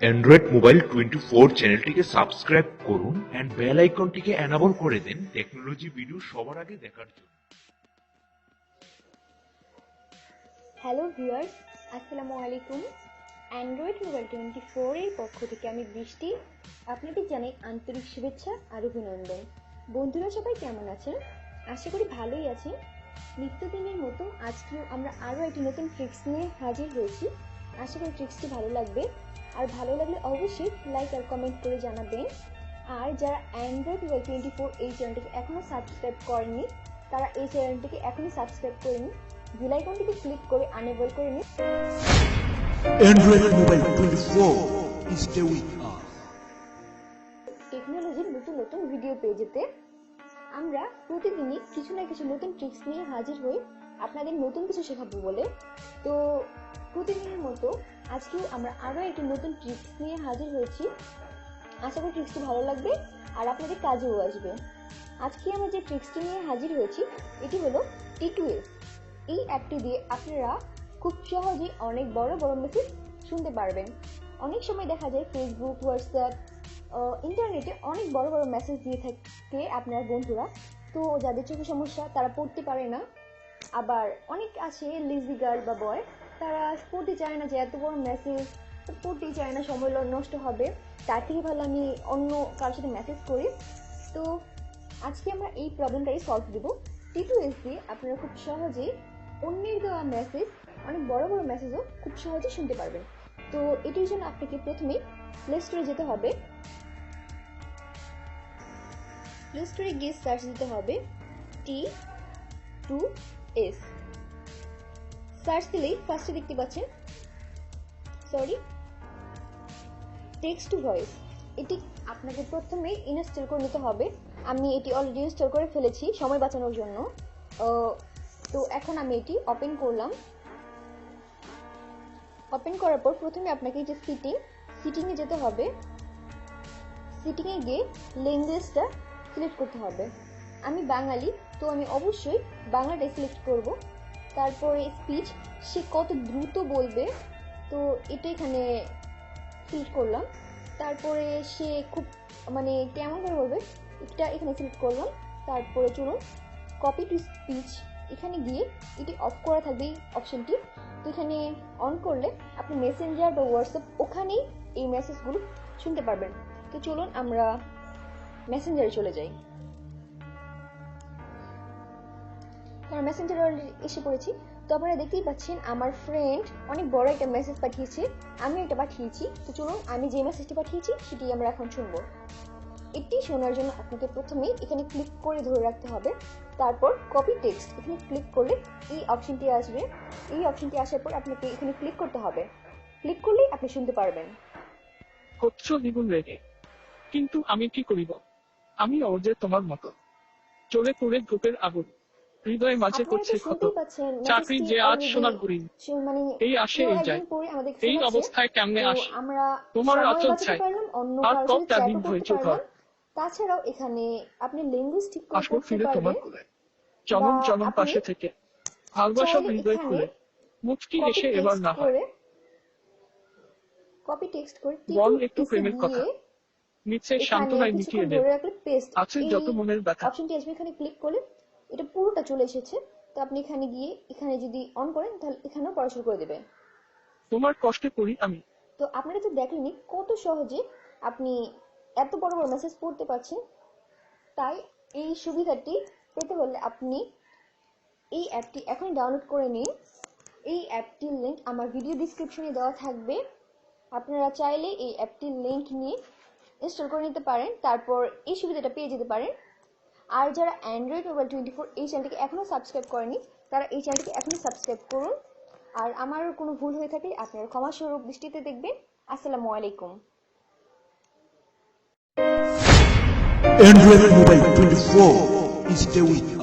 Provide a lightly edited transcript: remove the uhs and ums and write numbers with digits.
Android mobile 24 চ্যানেলটিকে subscribe করুন and bell আইকনটিকে এনাবল করে দিন টেকনোলজি ভিডিও সবার আগে দেখার জন্য। হ্যালো ভিউয়ার্স, আসসালামু আলাইকুম। অ্যান্ড্রয়েড মোবাইল 24 এর পক্ষ থেকে আমি বৃষ্টি আপনাদের জানাই আন্তরিক শুভেচ্ছা আর অভিনন্দন। বন্ধুরা সবাই কেমন আছেন? আশা করি ভালোই আছেন। নিত্যদিনের মতো আজকেও আমরা আরও একটি নতুন ট্রিক্স নিয়ে হাজির হয়েছি। আশা করি ট্রিক্সটি ভালো লাগবে, আর ভালো লাগলে অবশ্যই লাইক আর কমেন্ট করে জানাবেন। আর যারা অ্যান্ড্রয়েড মোবাইল 24 এই চ্যানেলটিকে এখনও সাবস্ক্রাইব করেননি, তারা এই চ্যানেলটিকে এখনই সাবস্ক্রাইব করে নিন, বেল আইকনটিকে ক্লিক করে এনেবল করে নিন। Android Mobile 24 stay with us. টেকনোলজির নতুন নতুন ভিডিও পেয়ে যেতে আমরা প্রতিদিনই কিছু না কিছু নতুন ট্রিক্স নিয়ে হাজির হই আপনাদের নতুন কিছু শেখাবো বলে। তো প্রতিদিনের মতো আজকেও আমরা আরও একটি নতুন ট্রিক্স নিয়ে হাজির হয়েছি। আশা করি ট্রিক্সটি ভালো লাগবে আর আপনাদের কাজেও আসবে। আজকে আমরা যে ট্রিক্সটি নিয়ে হাজির হয়েছি এটি হলো T2S। এই অ্যাপটি দিয়ে আপনারা খুব সহজেই অনেক বড় বড় মেসেজ শুনতে পারবেন। অনেক সময় দেখা যায় ফেসবুক, হোয়াটসঅ্যাপ, ইন্টারনেটে অনেক বড় বড় মেসেজ দিয়ে থাকে আপনার বন্ধুরা। তো যাদের চোখে সমস্যা তারা পড়তে পারে না, আবার অনেক আছে লেজি গার্ল বা বয়, তারা পড়তে চায় না যে এত বড় মেসেজ, পড়তেই চায় না, সময় নষ্ট হবে, তার থেকে ভালো আমি অন্য কারোর সাথে মেসেজ করি। তো আজকে আমরা এই প্রবলেমটাই সলভ দেবো। T2S দিয়ে আপনারা খুব সহজেই অন্যের দেওয়া মেসেজ, অনেক বড় বড় মেসেজও খুব সহজে শুনতে পারবেন। তো এটির জন্য আপনাকে প্রথমে প্লে স্টোরে যেতে হবে। প্লে স্টোরে গিয়ে সার্চ দিতে হবে T2S। সার্চ দিলেই ফার্স্টে দেখতে পাচ্ছেন টেক্সট টু ভয়েস। এটি আপনাকে প্রথমে ইনস্টল করে নিতে হবে। আমি এটি অলরেডি ইনস্টল করে ফেলেছি সময় বাঁচানোর জন্য। তো এখন আমি এটি ওপেন করলাম। ওপেন করার পর প্রথমে আপনাকে যে সিটিংয়ে যেতে হবে। সিটিংয়ে গিয়ে ল্যাঙ্গুয়েজটা সিলেক্ট করতে হবে। আমি বাঙালি, তো আমি অবশ্যই বাংলাটাই সিলেক্ট করব। তারপরে স্পিচ, সে কত দ্রুত বলবে, তো এটা এখানে সিলেক্ট করলাম। তারপরে সে খুব কেমন করে বলবে এটা এখানে সিলেক্ট করলাম। তারপরে চলুন কপি টু স্পিচ, এখানে গিয়ে এটি অফ করা থাকবে এই অপশনটি। তো এখানে অন করলে আপনি মেসেঞ্জার বা হোয়াটসঅ্যাপ ওখানেই এই মেসেজগুলো শুনতে পারবেন। তো চলুন আমরা মেসেঞ্জারে চলে যাই। আমরা মেসেঞ্জারে অলরেডি এসে পড়েছি। তো আপনারা দেখতেই পাচ্ছেন আমার ফ্রেন্ড অনেক বড় একটা মেসেজ পাঠিয়েছে, আমি একটা পাঠিয়েছি। তো চলুন আমি যে মেসেজটি পাঠিয়েছি সেটি আমরা এখন শুনবো। এটি শোনার জন্য আপনাকে প্রথমেই এখানে ক্লিক করে ধরে রাখতে হবে। তারপর কপি টেক্সট, এখানে ক্লিক করলে এই অপশনটি আসবে। এই অপশনটি আসার পর আপনাকে এখানে ক্লিক করতে হবে। ক্লিক করলেই আপনি শুনতে পারবেন। হচ্ছ দ্বিগুণ রেগে, কিন্তু আমি কি করিব? আমি অর্জে তোমার মতো চলে পুরে গ্রুপের আগুন, হৃদয় মাঝে করছে ক্ষত, চাকরি যে আজ সোনার হরিণ, এই আসে এই যায়, এই অবস্থায় কেমনে আস তোমার অচল চাই, আর কবটা দিন ধৈর্য ধর। তাছাড়াও এখানে আপনি ল্যাঙ্গুয়েজ ঠিক করে আসবো করতে ফিরে তোমার পারবেন। কোলে, জনম জনম আপনি পাশে থেকে, ভালোবাসা চাইলে হৃদয় এখানে খুলে, মুচকি কপি এসে এবার টেক্সট না হয়, করে বল একটু T2S প্রেমের কথা, দিয়ে নিচে এখানে সান্ত্বনায় মিটিয়ে কিছুক্ষণ দেব, ধরে রাখলে পেস্ট আছে এই যত মনের ব্যথা। অপশনটি আসবে। এখানে ক্লিক করলে এটা পুরোটা চলে এসেছে। তো আপনি এখানে গিয়ে এখানে যদি অন করেন তাহলে এখানেও পড়া শুরু করে দেবে। তোমার কষ্টে পড়ি আমি। তো আপনারা তো দেখলেনি কত সহজে আপনি এত বড় বড় মেসেজ পড়তে পারছেন। তাই এই সুবিধাটি পেতে হলে আপনি এই অ্যাপটি এখনই ডাউনলোড করে নিন। এই অ্যাপটির লিংক আমার ভিডিও ডিসক্রিপশনে দেওয়া থাকবে। আপনারা চাইলে এই অ্যাপটির লিংক নিয়ে ইনস্টল করে নিতে পারেন, তারপর এই সুবিধাটা পেয়ে যেতে পারেন। আর যারা অ্যান্ড্রয়েড মোবাইল 24 এই চ্যানেলটিকে এখনও সাবস্ক্রাইব করেনি, তারা এই চ্যানেলটিকে এখনই সাবস্ক্রাইব করুন। আর আমার কোনো ভুল হয়ে থাকলে আপনারা ক্ষমাস্বরূপ দৃষ্টিতে দেখবেন। আসসালামু আলাইকুম। Android Mobile 24 stay with us.